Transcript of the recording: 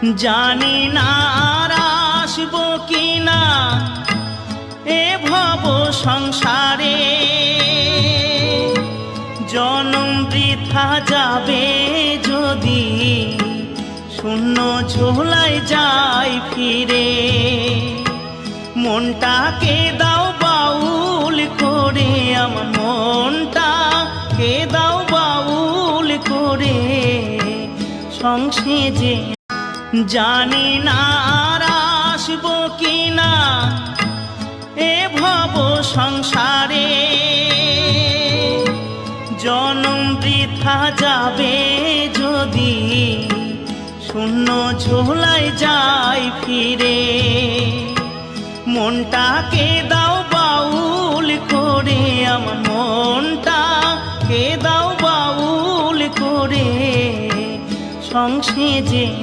জানি না আর আসবো কিনা এ ভব সংসারে, জনম বৃথা যাবে যদি শূন্য ঝোলায় যাই ফিরে। মনটাকে দাও বাউল করে, আমার মনটাকে দাও বাউল করে সংসেজে। জানি না আর আসবো কিনা এ ভব সংসারে, জনম বৃথা যাবে যদি শূন্য ঝোলায় যাই ফিরে। মনটাকে দাও বাউল করে, আমার মনটাকে দাও বাউল করে সংসেজে।